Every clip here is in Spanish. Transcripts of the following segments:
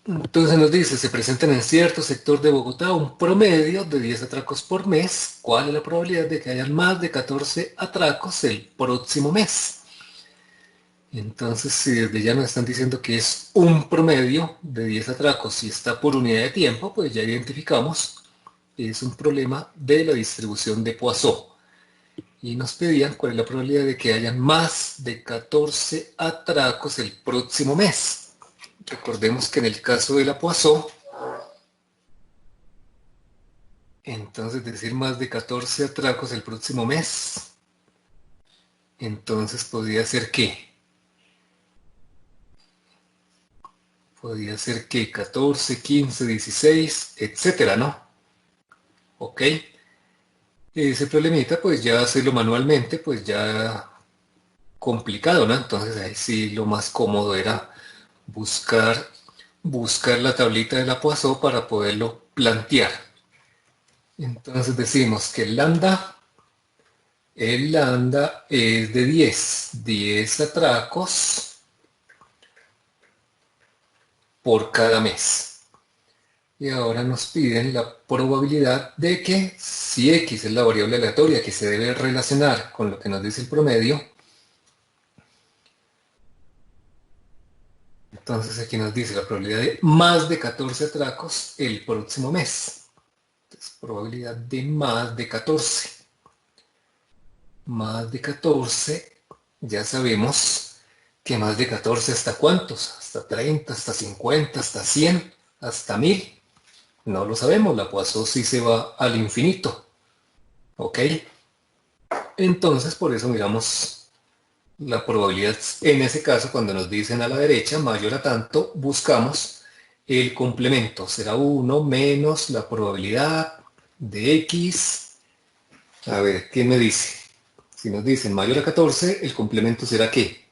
Entonces nos dice, se presentan en cierto sector de Bogotá un promedio de 10 atracos por mes. ¿Cuál es la probabilidad de que hayan más de 14 atracos el próximo mes? Entonces, si desde ya nos están diciendo que es un promedio de 10 atracos y está por unidad de tiempo, pues ya identificamos que es un problema de la distribución de Poisson. Y nos pedían cuál es la probabilidad de que hayan más de 14 atracos el próximo mes. Recordemos que en el caso de la Poisson, entonces decir más de 14 atracos el próximo mes, entonces podría ser que, podría ser que 14, 15, 16, etcétera, ¿no? Ok. Ese problemita, pues ya hacerlo manualmente, pues ya complicado, ¿no? Entonces ahí sí lo más cómodo era buscar, buscar la tablita de la Poisson para poderlo plantear. Entonces decimos que el lambda es de 10 atracos por cada mes. Y ahora nos piden la probabilidad de que si x es la variable aleatoria que se debe relacionar con lo que nos dice el promedio, entonces aquí nos dice la probabilidad de más de 14 atracos el próximo mes. Entonces, probabilidad de más de 14. Más de 14, ya sabemos que más de 14 hasta cuántos, hasta 30, hasta 50, hasta 100, hasta 1000. No lo sabemos, la Poisson sí se va al infinito. ¿Ok? Entonces, por eso miramos la probabilidad. En ese caso, cuando nos dicen a la derecha mayor a tanto, buscamos el complemento. Será 1 menos la probabilidad de x. A ver, ¿quién me dice? Si nos dicen mayor a 14, el complemento será ¿qué?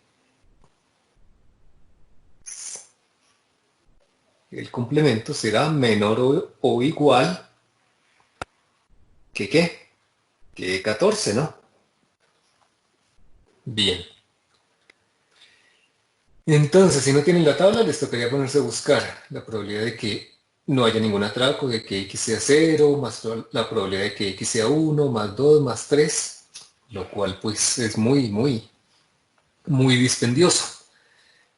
El complemento será menor o igual que ¿qué? Que 14, ¿no? Bien. Entonces, si no tienen la tabla, les tocaría ponerse a buscar la probabilidad de que no haya ningún atraco, de que x sea 0, más la probabilidad de que x sea 1, más 2, más 3, lo cual pues es muy dispendioso.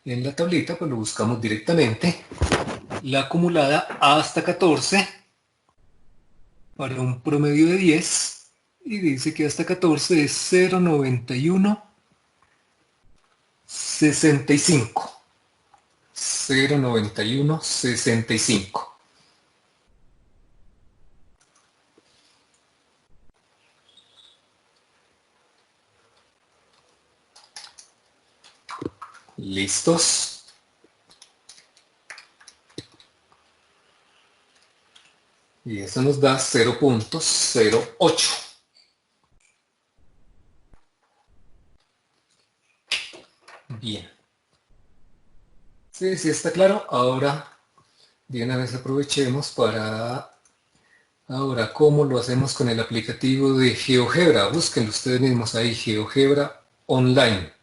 En la tablita pues lo buscamos directamente, la acumulada hasta 14 para un promedio de 10 y dice que hasta 14 es 0,9165. 0,9165. ¿Listos? Y eso nos da 0,08. Bien. Sí, sí está claro. Ahora, de una vez aprovechemos para... Ahora, ¿cómo lo hacemos con el aplicativo de GeoGebra? Búsquenlo ustedes mismos ahí, GeoGebra Online.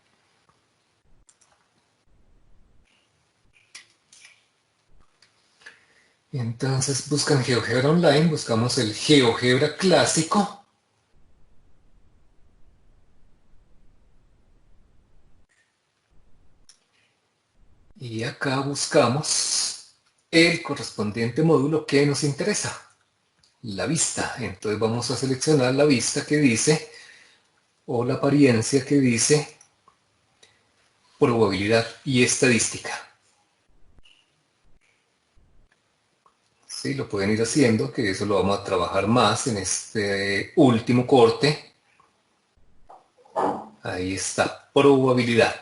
Entonces buscan GeoGebra Online, buscamos el GeoGebra clásico. Y acá buscamos el correspondiente módulo que nos interesa, la vista. Entonces vamos a seleccionar la vista que dice, o la apariencia que dice, probabilidad y estadística. Sí, lo pueden ir haciendo, que eso lo vamos a trabajar más en este último corte. Ahí está, probabilidad.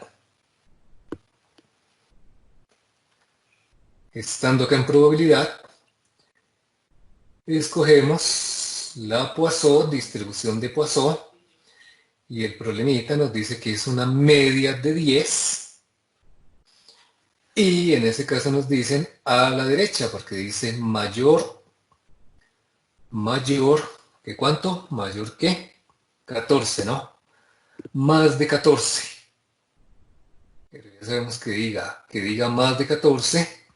Estando acá en probabilidad, escogemos la Poisson, distribución de Poisson, y el problemita nos dice que es una media de 10, y en ese caso nos dicen a la derecha, porque dice mayor, ¿que cuánto? Mayor que 14, ¿no? Más de 14. Pero ya sabemos que diga más de 14,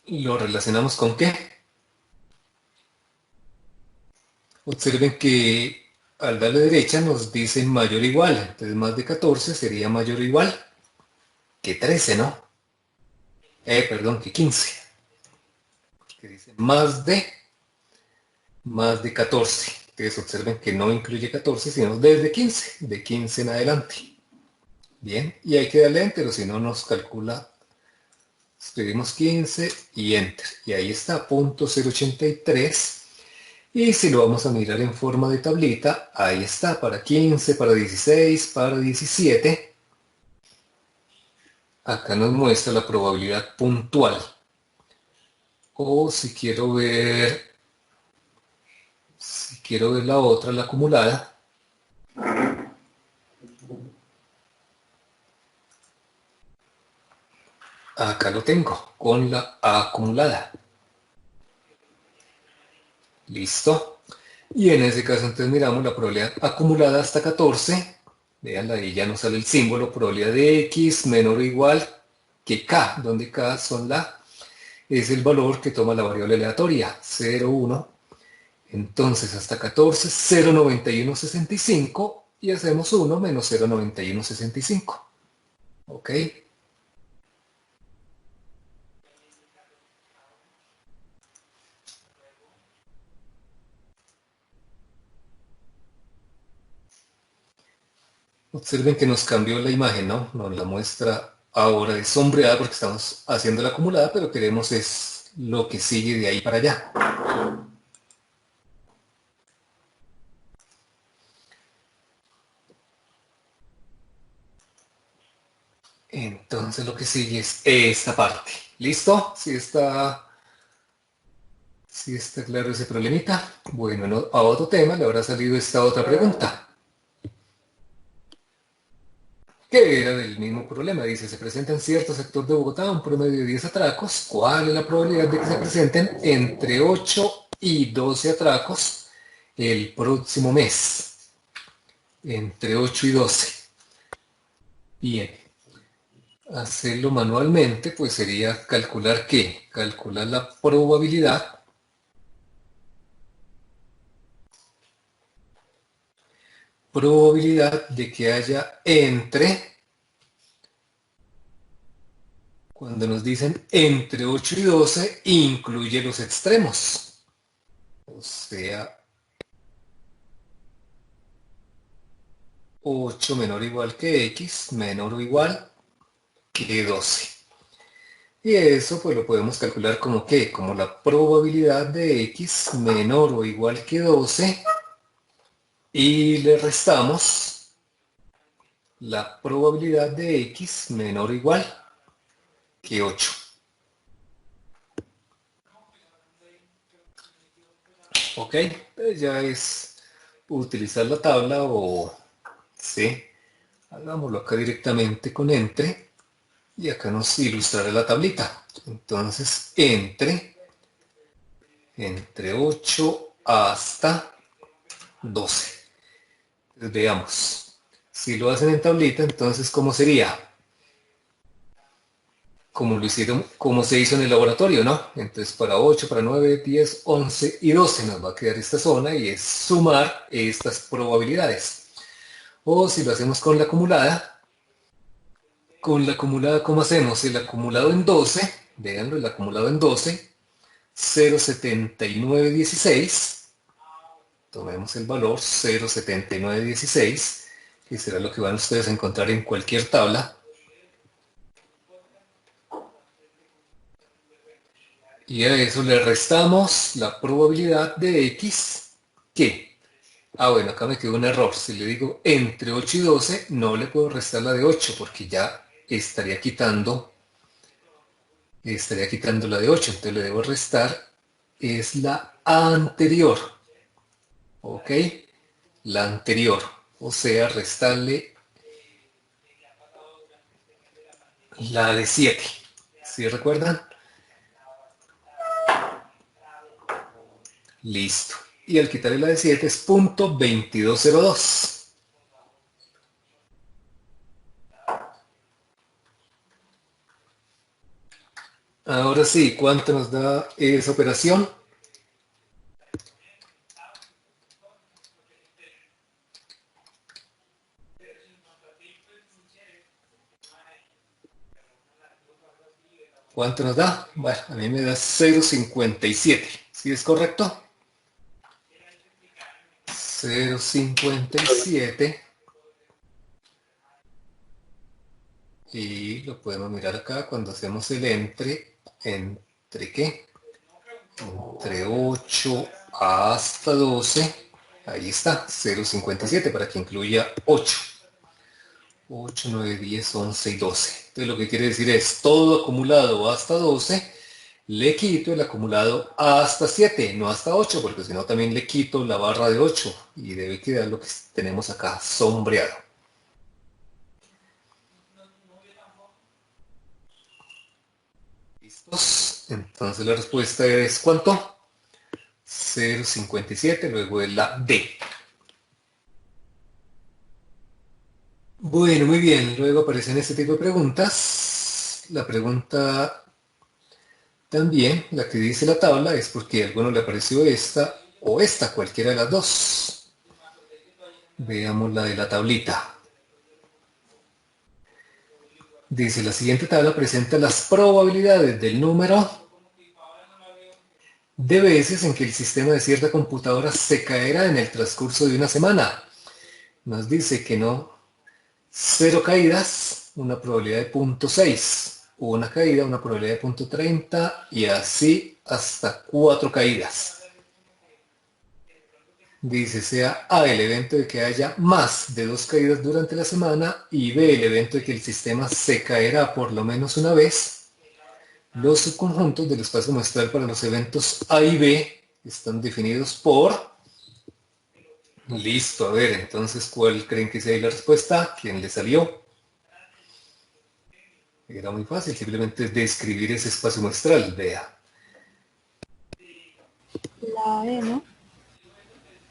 ¿Lo relacionamos con qué? Observen que al darle derecha nos dice mayor o igual. Entonces más de 14 sería mayor o igual que 13, ¿no? Perdón, que 15. Que dice más de 14. Entonces observen que no incluye 14, sino desde 15, de 15 en adelante. Bien, y hay que darle enter, o si no nos calcula. Escribimos 15 y enter. Y ahí está, punto 083. Y si lo vamos a mirar en forma de tablita, ahí está, para 15, para 16, para 17. Acá nos muestra la probabilidad puntual. O si quiero ver la otra, la acumulada, acá lo tengo, con la acumulada. Listo. Y en ese caso entonces miramos la probabilidad acumulada hasta 14. Vean, ahí ya nos sale el símbolo, probabilidad de X menor o igual que K, donde K es el valor que toma la variable aleatoria, 0, 1. Entonces hasta 14, 0,9165 y hacemos 1 menos 0,9165. ¿Ok? Observen que nos cambió la imagen, ¿no? Nos la muestra ahora de sombreada porque estamos haciendo la acumulada, pero queremos es lo que sigue de ahí para allá. Entonces lo que sigue es esta parte. ¿Listo? Si está claro ese problemita. Bueno, a otro tema le habrá salido esta otra pregunta, que era del mismo problema. Dice, se presenta en cierto sector de Bogotá un promedio de 10 atracos. ¿Cuál es la probabilidad de que se presenten entre 8 y 12 atracos el próximo mes? Entre 8 y 12. Bien. Hacerlo manualmente, pues sería calcular ¿qué? Calcular la probabilidad de que haya entre, cuando nos dicen entre 8 y 12, incluye los extremos. O sea, 8 menor o igual que X, menor o igual que 12. Y eso pues lo podemos calcular como ¿qué? Como la probabilidad de X menor o igual que 12 y le restamos la probabilidad de X menor o igual que 8. ¿Ok? Entonces ya es utilizar la tabla o sí. Hagámoslo acá directamente con entre y acá nos ilustrará la tablita. Entonces, entre 8 hasta 12. Entonces, veamos. Si lo hacen en tablita, entonces, ¿cómo sería? Como lo hicieron, como se hizo en el laboratorio, ¿no? Entonces, para 8, para 9, 10, 11 y 12 nos va a quedar esta zona y es sumar estas probabilidades. O si lo hacemos con la acumulada, ¿cómo hacemos? El acumulado en 12, véanlo, el acumulado en 12, 0,7916, tomemos el valor 0,7916, que será lo que van ustedes a encontrar en cualquier tabla, y a eso le restamos la probabilidad de X, que, bueno, acá me quedó un error, si le digo entre 8 y 12, no le puedo restar la de 8, porque ya estaría quitando la de 8, entonces le debo restar, es la anterior, ¿ok? La anterior, o sea, restarle la de 7. ¿Sí recuerdan? Listo. Y al quitarle la de 7 es punto 2202. Ahora sí, ¿cuánto nos da esa operación? ¿Cuánto nos da? Bueno, a mí me da 0,57. ¿Sí es correcto? 0,57. Y lo podemos mirar acá cuando hacemos el ¿entre qué? Entre 8 hasta 12. Ahí está, 0,57 para que incluya 8. 8, 9, 10, 11 y 12. Entonces lo que quiere decir es todo acumulado hasta 12, le quito el acumulado hasta 7, no hasta 8, porque si no también le quito la barra de 8 y debe quedar lo que tenemos acá sombreado. ¿Listos? Entonces la respuesta es ¿cuánto? 0,57, luego es la D. Bueno, muy bien. Luego aparecen este tipo de preguntas. La pregunta también, la que dice la tabla, es porque a alguno le apareció esta o esta, cualquiera de las dos. Veamos la de la tablita. Dice, la siguiente tabla presenta las probabilidades del número de veces en que el sistema de cierta computadora se caerá en el transcurso de una semana. Nos dice que no, 0 caídas, una probabilidad de 0,6. Una caída, una probabilidad de 0,30 y así hasta 4 caídas. Dice, sea A el evento de que haya más de 2 caídas durante la semana y B el evento de que el sistema se caerá por lo menos una vez. Los subconjuntos del espacio muestral para los eventos A y B están definidos por... Listo, a ver, entonces, ¿cuál creen que sea la respuesta? ¿Quién le salió? Era muy fácil, simplemente describir ese espacio muestral, vea. La B, ¿no?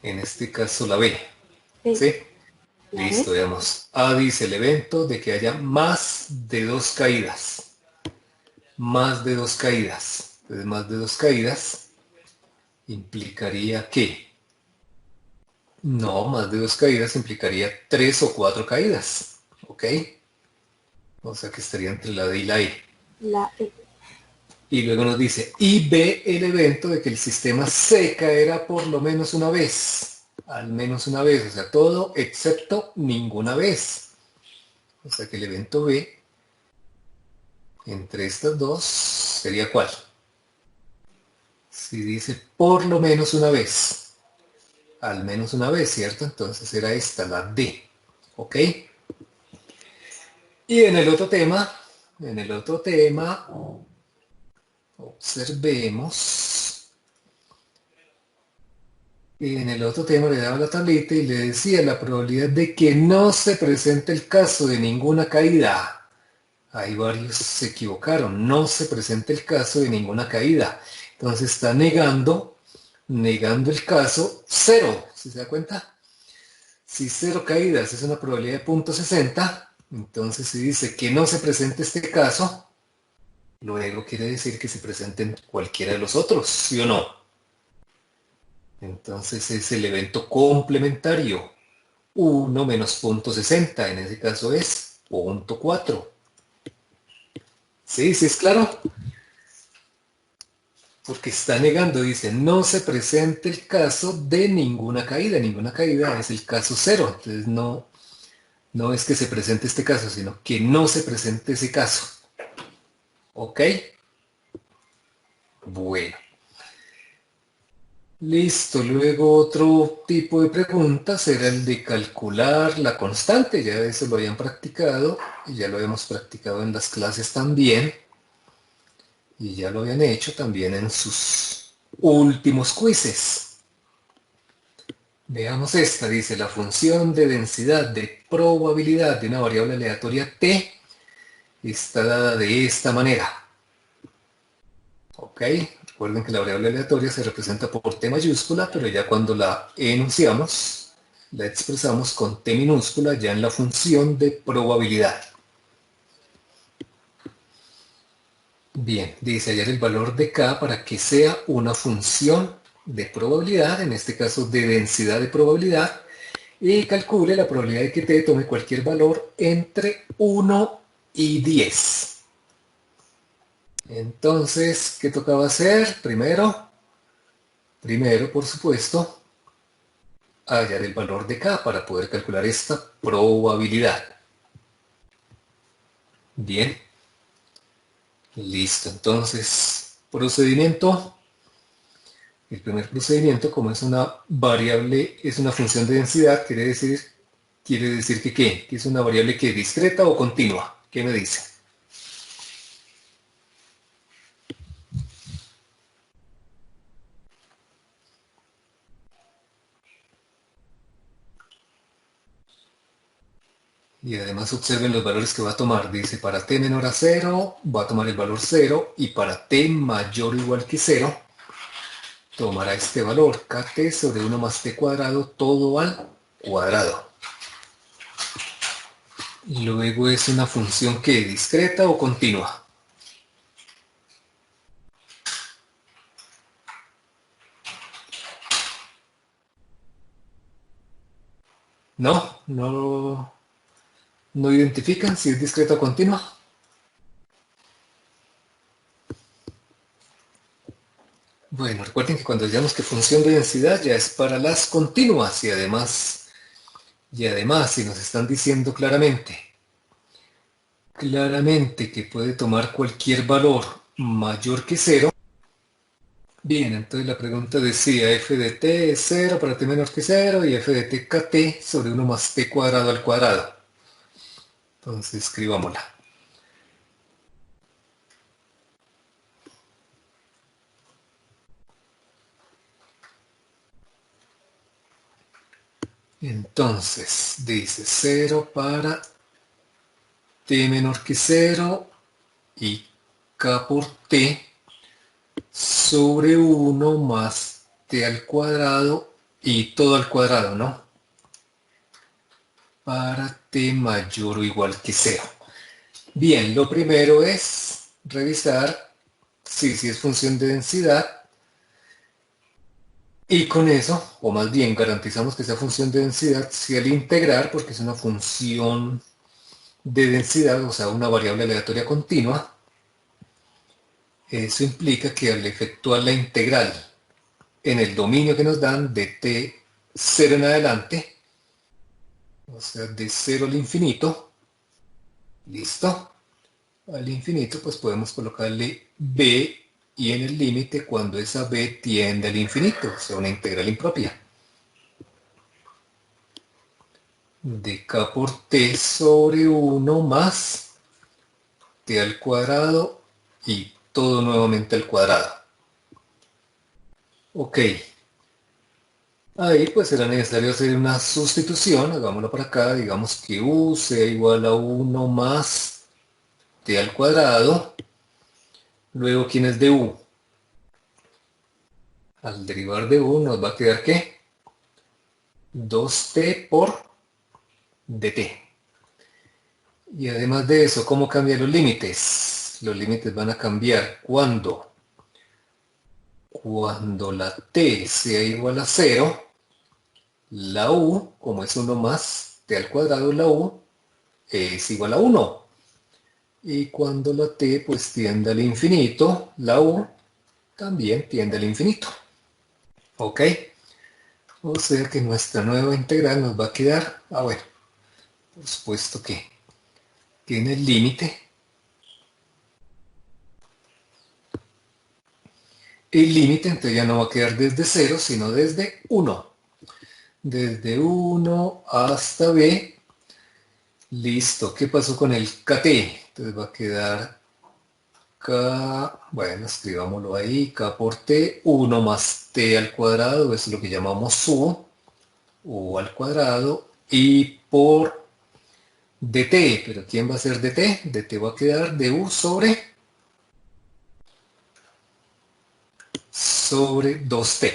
En este caso la B. B. ¿Sí? La Listo, B. veamos. A dice el evento de que haya más de 2 caídas. Más de 2 caídas. Entonces, más de 2 caídas implicaría que... No, más de 2 caídas implicaría 3 o 4 caídas. ¿Ok? O sea que estaría entre la D y la E. La E. Y luego nos dice, y B el evento de que el sistema se caerá por lo menos una vez. Al menos una vez, o sea, todo excepto ninguna vez. O sea que el evento B, entre estas dos, sería ¿cuál? Si dice por lo menos una vez, al menos una vez, ¿cierto? Entonces era esta, la D. ¿Ok? Y en el otro tema, observemos. Y en el otro tema le daba la tablita y le decía la probabilidad de que no se presente el caso de ninguna caída. Hay varios se equivocaron, no se presenta el caso de ninguna caída. Entonces está negando el caso cero, ¿sí se da cuenta? Si 0 caídas es una probabilidad de 0,60, entonces si dice que no se presente este caso, luego quiere decir que se presenten cualquiera de los otros, ¿sí o no? Entonces es el evento complementario. 1 menos 0,60, en ese caso es 0,4. ¿Sí? ¿Sí es claro? Porque está negando, dice, no se presente el caso de ninguna caída. Ninguna caída es el caso cero. Entonces no es que se presente este caso, sino que no se presente ese caso. ¿Ok? Bueno. Listo. Luego otro tipo de preguntas era el de calcular la constante. Ya eso lo habían practicado y ya lo habíamos practicado en las clases también. Y ya lo habían hecho también en sus últimos quizzes. Veamos esta, dice la función de densidad de probabilidad de una variable aleatoria t está dada de esta manera. ¿Ok? Recuerden que la variable aleatoria se representa por t mayúscula, pero ya cuando la enunciamos, la expresamos con t minúscula ya en la función de probabilidad. Bien, dice hallar el valor de K para que sea una función de probabilidad, en este caso de densidad de probabilidad, y calcule la probabilidad de que T tome cualquier valor entre 1 y 10. Entonces, ¿qué tocaba hacer? Primero, por supuesto, hallar el valor de K para poder calcular esta probabilidad. Bien, listo. Entonces, procedimiento. El primer procedimiento, como es una variable, es una función de densidad, quiere decir que ¿qué? Que es una variable que discreta o continua. ¿Qué me dice? Y además observen los valores que va a tomar. Dice, para t menor a 0, va a tomar el valor 0, y para t mayor o igual que 0, tomará este valor, kt sobre 1 más t cuadrado, todo al cuadrado. Y luego es una función que discreta o continua. No identifican si es discreta o continua. Bueno, recuerden que cuando digamos que función de densidad ya es para las continuas, y además, si nos están diciendo claramente que puede tomar cualquier valor mayor que 0. Bien, entonces la pregunta decía f de t es 0 para t menor que 0 y f de t kt sobre 1 más t cuadrado al cuadrado. Entonces escribámosla. Entonces dice 0 para t menor que 0 y k por t sobre 1 más t al cuadrado y todo al cuadrado, ¿no? Para t mayor o igual que 0. Bien, lo primero es revisar si es función de densidad, y con eso, o más bien garantizamos que sea función de densidad si al integrar, porque es una función de densidad, o sea, una variable aleatoria continua, eso implica que al efectuar la integral en el dominio que nos dan de t 0 en adelante, o sea, de 0 al infinito, listo, al infinito pues podemos colocarle b, y en el límite cuando esa b tiende al infinito, o sea, una integral impropia, de k por t sobre 1 más t al cuadrado y todo nuevamente al cuadrado. Ok, ahí pues será necesario hacer una sustitución, hagámoslo para acá, digamos que u sea igual a 1 más t al cuadrado. Luego, ¿quién es de u? Al derivar de u nos va a quedar ¿qué? 2t por dt. Y además de eso, ¿cómo cambian los límites? Los límites van a cambiar cuando la t sea igual a 0, la u, como es 1 más t al cuadrado, la u es igual a 1. Y cuando la t pues tiende al infinito, la u también tiende al infinito. ¿Ok? O sea que nuestra nueva integral nos va a quedar, bueno, por supuesto que tiene el límite. El límite entonces ya no va a quedar desde 0, sino desde 1. Desde 1 hasta b. Listo. ¿Qué pasó con el kt? Entonces va a quedar k, bueno, escribámoslo ahí, k por t, 1 más t al cuadrado, eso es lo que llamamos u al cuadrado, y por dt, pero ¿quién va a ser dt? Dt va a quedar du sobre 2t.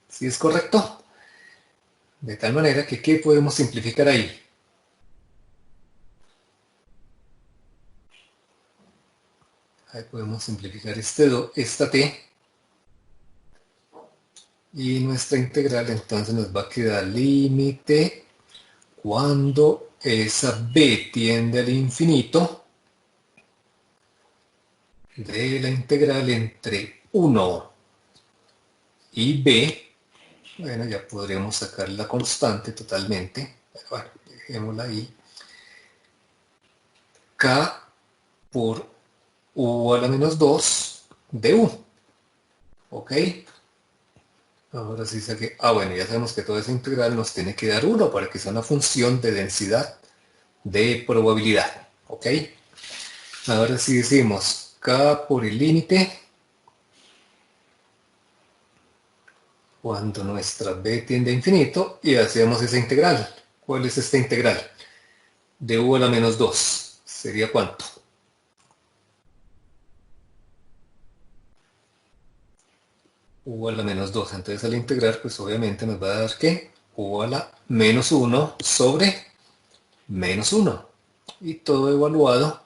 ¿Sí es correcto? De tal manera que, ¿qué podemos simplificar ahí? Ahí podemos simplificar esta t. Y nuestra integral entonces nos va a quedar límite cuando esa b tiende al infinito de la integral entre 1 y b. Bueno, ya podremos sacar la constante totalmente, pero bueno, dejémosla ahí. K por u a la menos 2 de u. ¿Ok? Ahora sí saqué. Bueno, ya sabemos que toda esa integral nos tiene que dar 1 para que sea una función de densidad de probabilidad. ¿Ok? Ahora sí decimos K por el límite cuando nuestra b tiende a infinito y hacemos esa integral. ¿Cuál es esta integral? De u a la menos 2. ¿Sería cuánto? U a la menos 2. Entonces al integrar, pues obviamente nos va a dar ¿qué? U a la menos 1 sobre menos 1. Y todo evaluado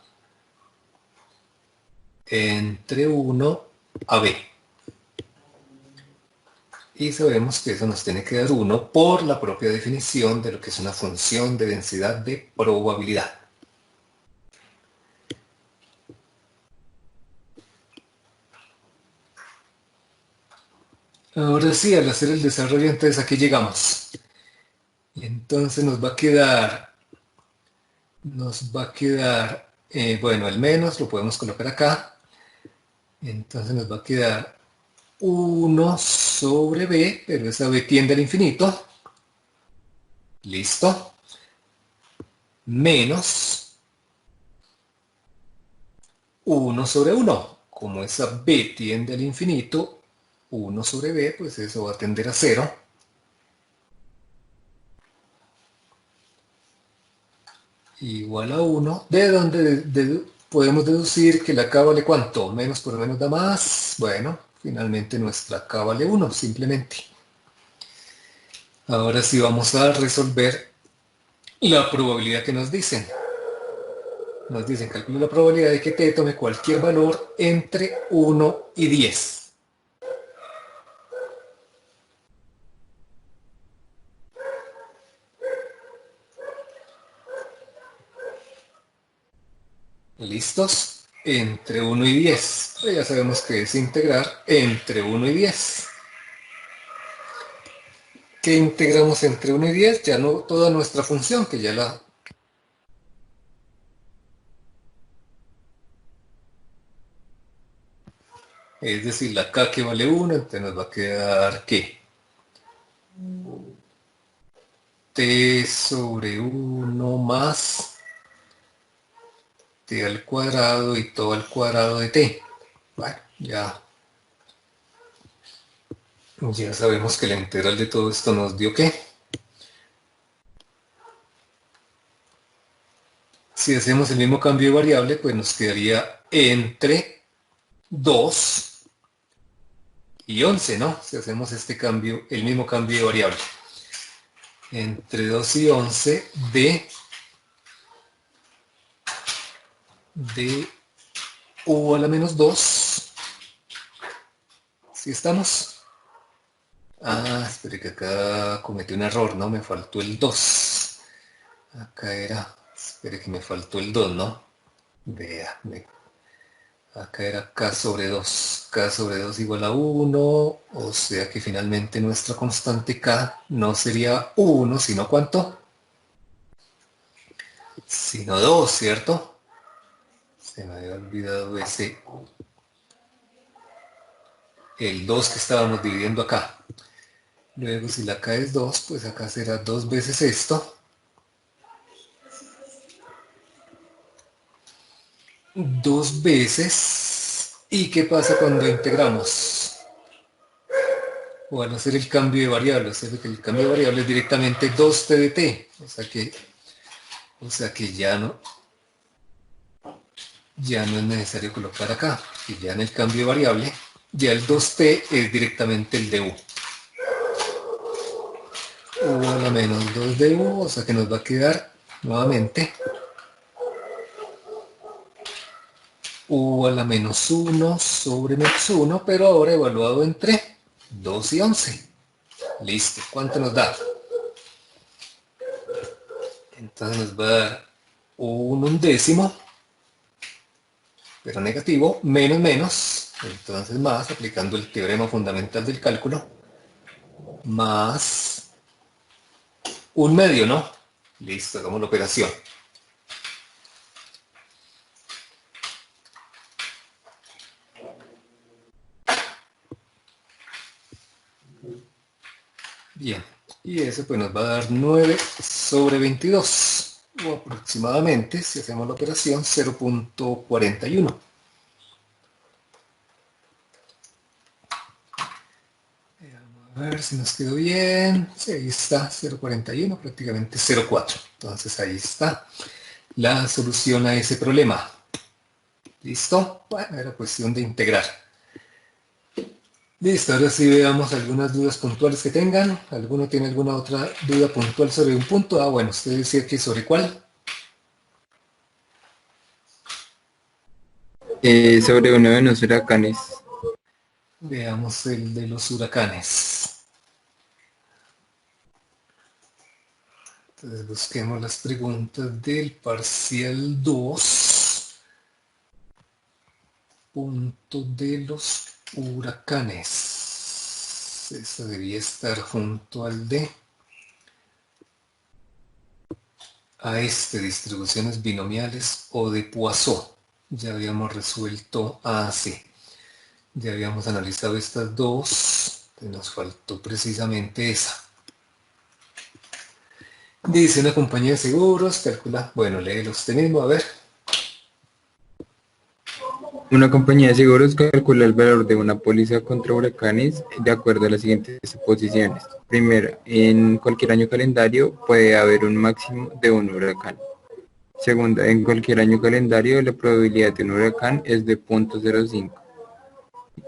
entre 1 a b. Y sabemos que eso nos tiene que dar 1 por la propia definición de lo que es una función de densidad de probabilidad. Ahora sí, al hacer el desarrollo, entonces aquí llegamos. Y entonces nos va a quedar, bueno, el menos lo podemos colocar acá. Entonces nos va a quedar 1 sobre b, pero esa b tiende al infinito. Listo. Menos 1 sobre 1. Como esa b tiende al infinito, 1 sobre b, pues eso va a tender a 0. Igual a 1. ¿De donde podemos deducir que la k vale cuánto? Menos por menos da más. Bueno, finalmente nuestra k vale 1, simplemente. Ahora sí vamos a resolver la probabilidad que nos dicen. Nos dicen, calcula la probabilidad de que t tome cualquier valor entre 1 y 10. ¿Listos? Entre 1 y 10. Pues ya sabemos que es integrar entre 1 y 10. ¿Qué integramos entre 1 y 10? Ya no toda nuestra función, que ya la... Es decir, la k que vale 1, entonces nos va a quedar ¿qué? T sobre 1 más t al cuadrado y todo al cuadrado de t. Bueno, ya sabemos que la integral de todo esto nos dio ¿qué? Si hacemos el mismo cambio de variable, pues nos quedaría entre 2 y 11, ¿no? Si hacemos este cambio, el mismo cambio de variable. Entre 2 y 11 de u a la menos 2. ¿Sí estamos? Espere que acá cometí un error, ¿no? Me faltó el 2. Acá era... Espere que me faltó el 2, ¿no? Vea, acá era k sobre 2. K sobre 2 igual a 1, o sea que finalmente nuestra constante k no sería 1, sino ¿cuánto? Sino 2, ¿cierto? Se me había olvidado el 2 que estábamos dividiendo acá. Luego si la k es 2, pues acá será 2 veces esto. 2 veces. ¿Y qué pasa cuando integramos? O al hacer el cambio de variable, o sea que el cambio de variable es directamente 2t de t. O sea que ya no es necesario colocar acá. Y ya en el cambio de variable, ya el 2t es directamente el de u. U a la menos 2 de u, o sea que nos va a quedar nuevamente u a la menos 1 sobre menos 1, pero ahora evaluado entre 2 y 11. Listo. ¿Cuánto nos da? Entonces nos va a dar un undécimo, pero negativo, menos menos, entonces más, aplicando el teorema fundamental del cálculo, más un medio, ¿no? Listo, hagamos la operación. Bien, y eso pues nos va a dar 9 sobre 22, o aproximadamente, si hacemos la operación, 0.41. A ver si nos quedó bien. Sí, ahí está, 0.41, prácticamente 0.4. Entonces ahí está la solución a ese problema. ¿Listo? Bueno, era cuestión de integrar. Listo, ahora sí veamos algunas dudas puntuales que tengan. ¿Alguno tiene alguna otra duda puntual sobre un punto? Ah, bueno, usted decía que sobre cuál. Sobre uno de los huracanes. Veamos el de los huracanes. Entonces busquemos las preguntas del parcial 2. Punto de los huracanes. Eso debía estar junto al de a distribuciones binomiales o de Poisson. Ya habíamos resuelto AC. Ya habíamos analizado estas dos. Nos faltó precisamente esa. Dice una compañía de seguros, calcula, bueno, léelo usted mismo, a ver. Una compañía de seguros calcula el valor de una póliza contra huracanes de acuerdo a las siguientes suposiciones. Primero, en cualquier año calendario puede haber un máximo de un huracán. Segunda, en cualquier año calendario la probabilidad de un huracán es de 0.05.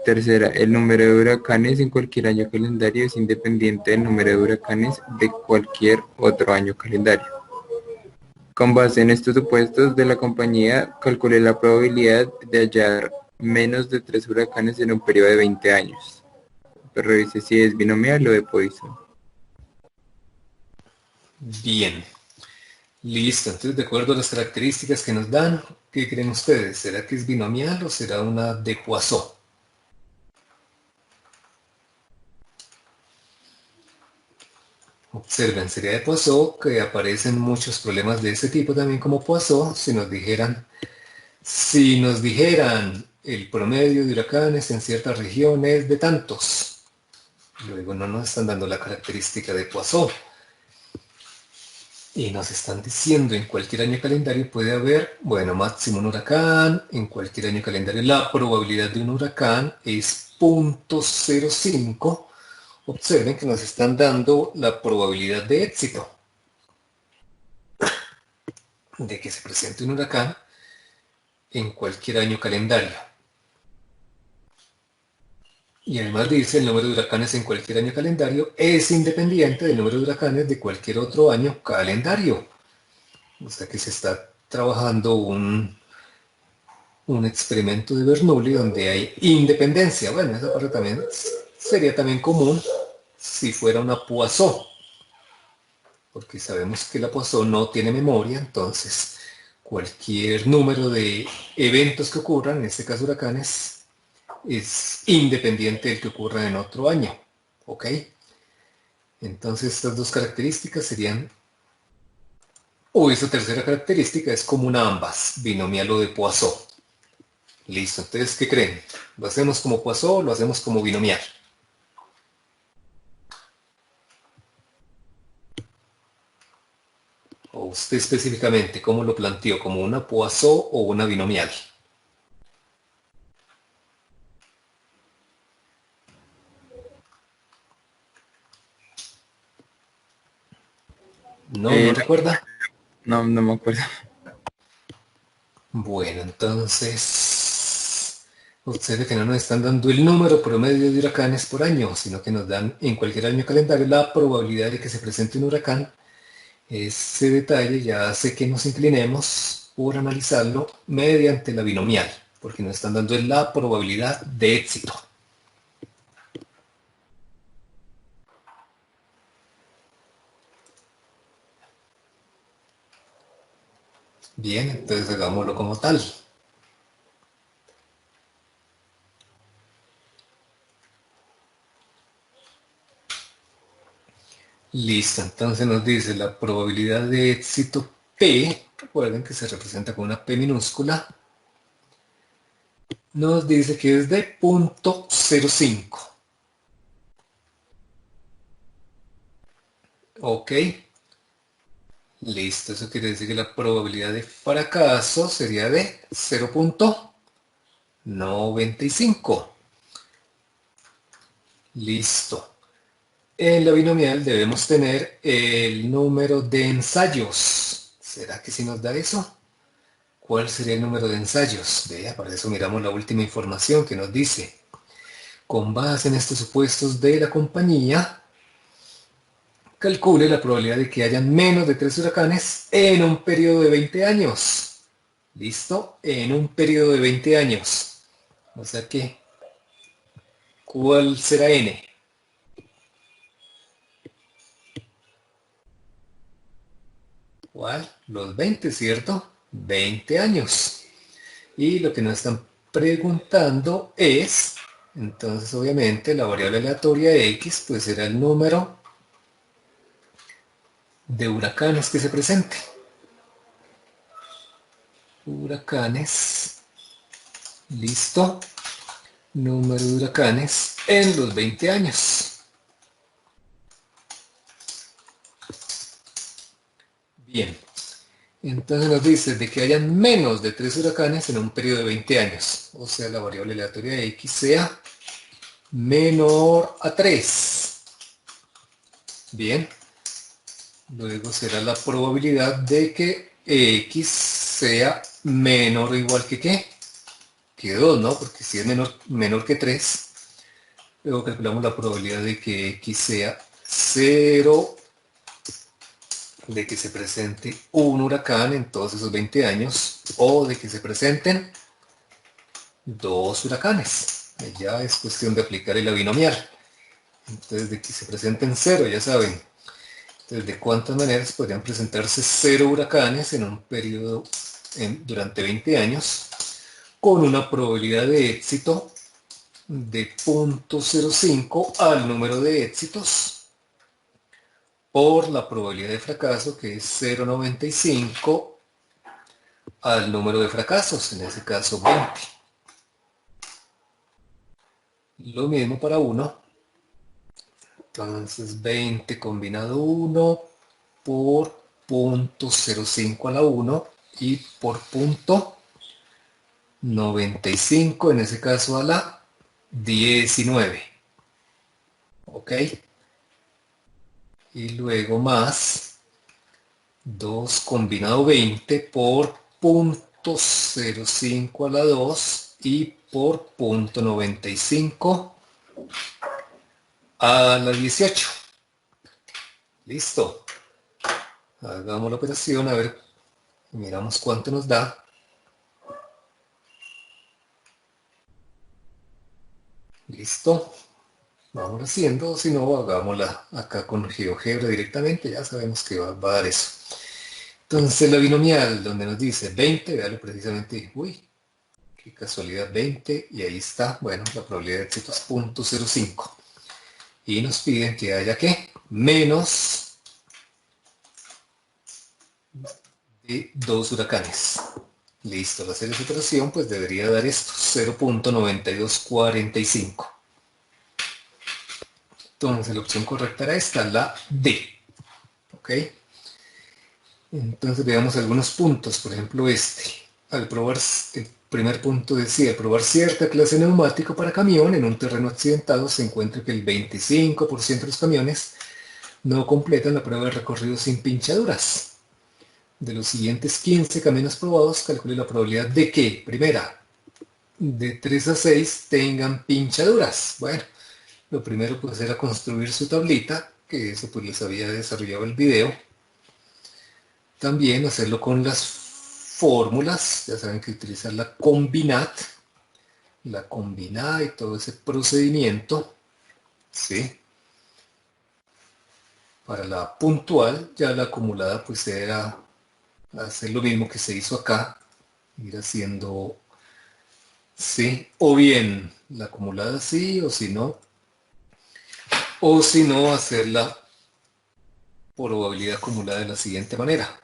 Tercera, el número de huracanes en cualquier año calendario es independiente del número de huracanes de cualquier otro año calendario. Con base en estos supuestos de la compañía, calculé la probabilidad de hallar menos de 3 huracanes en un periodo de 20 años. Pero revise si es binomial o de Poisson. Bien. Listo, entonces de acuerdo a las características que nos dan, ¿qué creen ustedes? ¿Será que es binomial o será una de Poisson? Observen, sería de Poisson que aparecen muchos problemas de ese tipo también como Poisson si nos dijeran el promedio de huracanes en ciertas regiones de tantos. Luego no nos están dando la característica de Poisson. Y nos están diciendo en cualquier año calendario puede haber, bueno, máximo un huracán, en cualquier año calendario la probabilidad de un huracán es 0.05. Observen que nos están dando la probabilidad de éxito de que se presente un huracán en cualquier año calendario. Y además dice el número de huracanes en cualquier año calendario es independiente del número de huracanes de cualquier otro año calendario. O sea que se está trabajando un experimento de Bernoulli donde hay independencia. Bueno, esa parte también sería también común si fuera una Poisson, porque sabemos que la Poisson no tiene memoria, entonces cualquier número de eventos que ocurran, en este caso huracanes, es independiente del que ocurra en otro año. ¿Ok? Entonces estas dos características serían, o esa tercera característica es común a ambas, binomial o de Poisson. Listo, entonces, ¿qué creen? ¿Lo hacemos como Poisson o lo hacemos como binomial? O usted específicamente, ¿cómo lo planteó? ¿Como una Poisson o una binomial? ¿No recuerda? No me acuerdo. Bueno, entonces, observe que no nos están dando el número promedio de huracanes por año, sino que nos dan en cualquier año calendario la probabilidad de que se presente un huracán. Ese detalle ya hace que nos inclinemos por analizarlo mediante la binomial. porque nos están dando la probabilidad de éxito. Bien, entonces hagámoslo como tal. Listo, entonces nos dice la probabilidad de éxito P, recuerden que se representa con una P minúscula, nos dice que es de 0.05. Ok, listo, eso quiere decir que la probabilidad de fracaso sería de 0.95. Listo. En la binomial debemos tener el número de ensayos. ¿Será que sí nos da eso? ¿Cuál sería el número de ensayos? Vea, para eso miramos la última información que nos dice. Con base en estos supuestos de la compañía, calcule la probabilidad de que hayan menos de 3 huracanes en un periodo de 20 años. ¿Listo? En un periodo de 20 años. O sea que, ¿cuál será n? ¿Cuál? Los 20, ¿cierto? 20 años. Y lo que nos están preguntando es, entonces obviamente la variable aleatoria x pues será el número de huracanes que se presente. Huracanes, listo, número de huracanes en los 20 años. Bien, entonces nos dice de que hayan menos de 3 huracanes en un periodo de 20 años, o sea la variable aleatoria de x sea menor a 3. Bien, luego será la probabilidad de que x sea menor o igual que ¿qué? Que 2, ¿no? Porque si es menor que 3, luego calculamos la probabilidad de que x sea 0, de que se presente un huracán en todos esos 20 años, o de que se presenten 2 huracanes. Ya es cuestión de aplicar el binomial. Entonces, de que se presenten 0, ya saben. Entonces, ¿de cuántas maneras podrían presentarse 0 huracanes en un periodo durante 20 años? Con una probabilidad de éxito de 0.05 al número de éxitos por la probabilidad de fracaso, que es 0.95 al número de fracasos, en ese caso 20. Lo mismo para 1. Entonces 20 combinado 1 por 0.05 a la 1 y por 0.95 en ese caso a la 19. ¿Ok? Y luego más 2 combinado 20 por 0.05 a la 2 y por 0.95 a la 18. Listo. Hagamos la operación, a ver, miramos cuánto nos da. Listo. Vamos haciendo, si no, hagámosla acá con GeoGebra directamente, ya sabemos que va a dar eso. Entonces la binomial, donde nos dice 20, véalo precisamente, uy, qué casualidad, 20, y ahí está, bueno, la probabilidad de éxito es 0.05. Y nos piden que haya, ¿qué? Menos de 2 huracanes. Listo, al hacer esa operación, pues debería dar esto, 0.9245. Entonces la opción correcta era esta, la D. ¿Ok? Entonces veamos algunos puntos, por ejemplo este. Al probar, el primer punto decía, al probar cierta clase de neumático para camión en un terreno accidentado, se encuentra que el 25% de los camiones no completan la prueba de recorrido sin pinchaduras. De los siguientes 15 camiones probados, calcule la probabilidad de que, primera, de 3 a 6 tengan pinchaduras. Bueno, lo primero pues era construir su tablita, que eso pues les había desarrollado el video. También hacerlo con las fórmulas, ya saben que utilizar la combinat, la combinada y todo ese procedimiento, ¿sí? Para la puntual, ya la acumulada pues era hacer lo mismo que se hizo acá, ir haciendo, ¿sí? O bien la acumulada sí, o si no, hacer la probabilidad acumulada de la siguiente manera.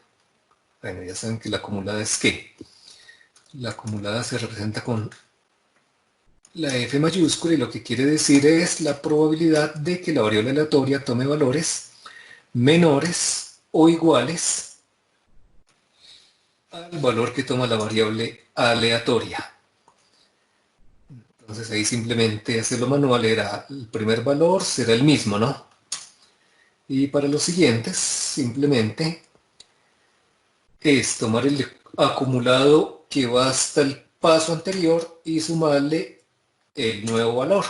Bueno, ya saben que la acumulada es ¿qué? La acumulada se representa con la F mayúscula y lo que quiere decir es la probabilidad de que la variable aleatoria tome valores menores o iguales al valor que toma la variable aleatoria. Entonces ahí simplemente hacerlo manual era el primer valor será el mismo, ¿no? Y para los siguientes simplemente es tomar el acumulado que va hasta el paso anterior y sumarle el nuevo valor.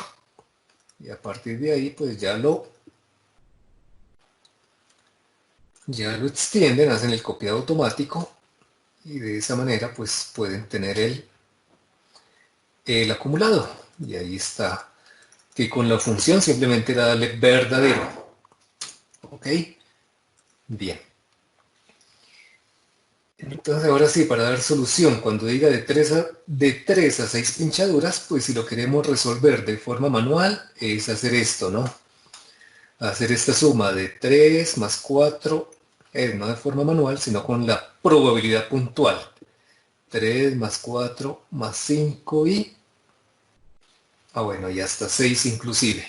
Y a partir de ahí pues ya lo extienden, hacen el copiado automático y de esa manera pues pueden tener el acumulado. Y ahí está, que con la función simplemente era darle verdadero. ¿Ok? Bien. Entonces ahora sí, para dar solución, cuando diga de 3 a 6 pinchaduras, pues si lo queremos resolver de forma manual, es hacer esto, ¿no? Hacer esta suma de 3 más 4, no de forma manual, sino con la probabilidad puntual. 3 más 4 más 5 y... bueno, y hasta 6 inclusive.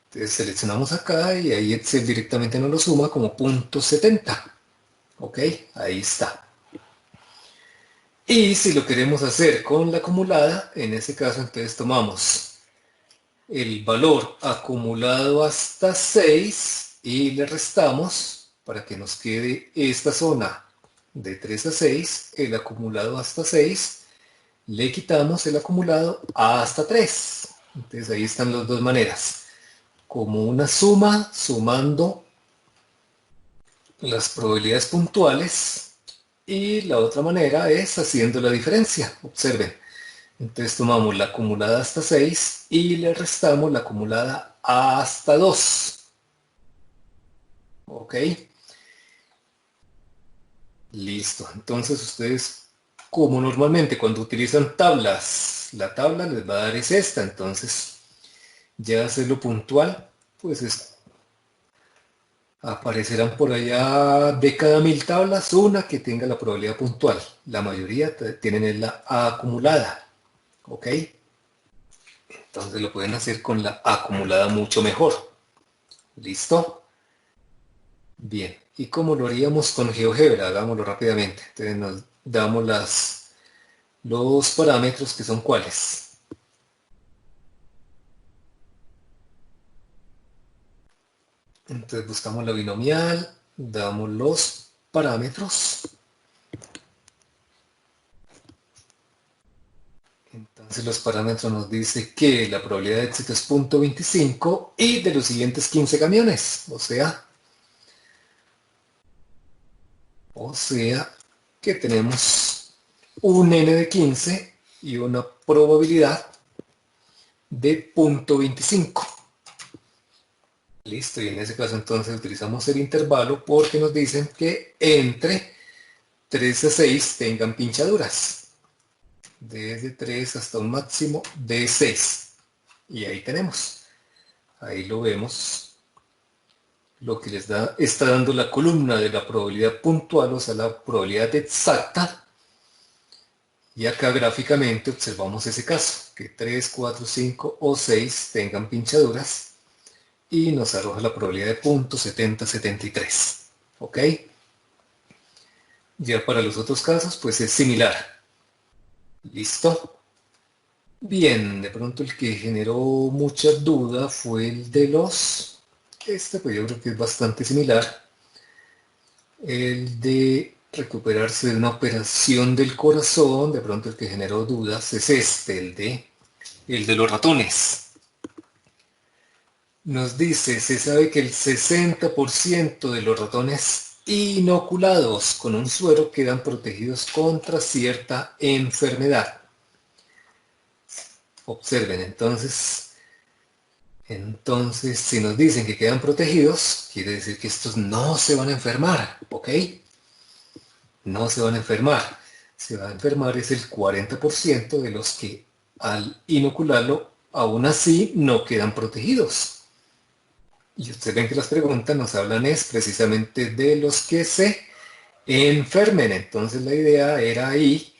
Entonces seleccionamos acá y ahí Excel directamente nos lo suma como .70. Ok, ahí está. Y si lo queremos hacer con la acumulada, en ese caso entonces tomamos el valor acumulado hasta 6 y le restamos para que nos quede esta zona de 3 a 6, el acumulado hasta 6, le quitamos el acumulado hasta 3. Entonces ahí están las dos maneras. Como una suma, sumando las probabilidades puntuales, y la otra manera es haciendo la diferencia. Observen. Entonces tomamos la acumulada hasta 6 y le restamos la acumulada hasta 2. ¿Ok? Listo. Entonces ustedes, como normalmente cuando utilizan tablas, la tabla les va a dar es esta. Entonces, ya hacerlo puntual, pues aparecerán por allá de cada 1000 tablas una que tenga la probabilidad puntual. La mayoría tienen la acumulada. ¿Ok? Entonces lo pueden hacer con la acumulada mucho mejor. ¿Listo? Bien. ¿Y cómo lo haríamos con GeoGebra? Hagámoslo rápidamente. Entonces nos damos los parámetros que son cuáles. Entonces buscamos la binomial, damos los parámetros. Entonces los parámetros nos dice que la probabilidad de éxito es 0.25 y de los siguientes 15 camiones. O sea que tenemos un n de 15 y una probabilidad de 0.25. Listo, y en ese caso entonces utilizamos el intervalo porque nos dicen que entre 3 a 6 tengan pinchaduras. Desde 3 hasta un máximo de 6. Y ahí tenemos. Ahí lo vemos. Lo que les está dando la columna de la probabilidad puntual, o sea, la probabilidad exacta. Y acá gráficamente observamos ese caso, que 3, 4, 5 o 6 tengan pinchaduras. Y nos arroja la probabilidad de .7073. ¿Ok? Ya para los otros casos, pues es similar. ¿Listo? Bien, de pronto el que generó mucha duda fue el de los... pues yo creo que es bastante similar. El de recuperarse de una operación del corazón, de pronto el que generó dudas es el de los ratones. Nos dice, se sabe que el 60% de los ratones inoculados con un suero quedan protegidos contra cierta enfermedad. Observen, entonces, si nos dicen que quedan protegidos, quiere decir que estos no se van a enfermar, ¿ok? No se van a enfermar. Se va a enfermar es el 40% de los que al inocularlo aún así no quedan protegidos. Y ustedes ven que las preguntas nos hablan es precisamente de los que se enfermen. Entonces la idea era ahí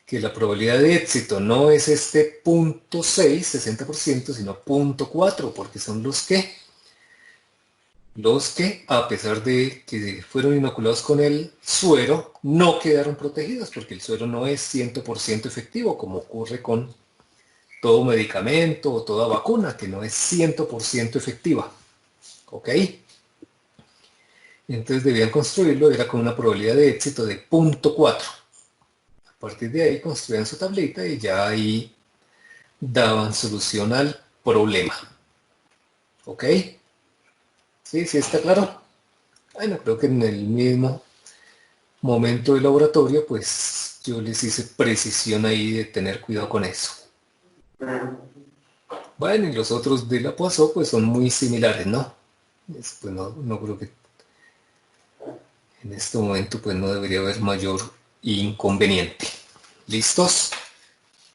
que la probabilidad de éxito no es este 0.6, 60%, sino 0.4, porque son los que, a pesar de que fueron inoculados con el suero, no quedaron protegidos, porque el suero no es 100% efectivo, como ocurre con todo medicamento o toda vacuna, que no es 100% efectiva. ¿Ok? Entonces debían construirlo, era con una probabilidad de éxito de 0.4. A partir de ahí construían su tablita y ya ahí daban solución al problema. ¿Ok? ¿Sí? ¿Sí está claro? Bueno, creo que en el mismo momento del laboratorio, pues yo les hice precisión ahí de tener cuidado con eso. Bueno, y los otros de la Poisson, pues son muy similares, ¿no? Pues no creo que en este momento, pues no debería haber mayor inconveniente. ¿Listos?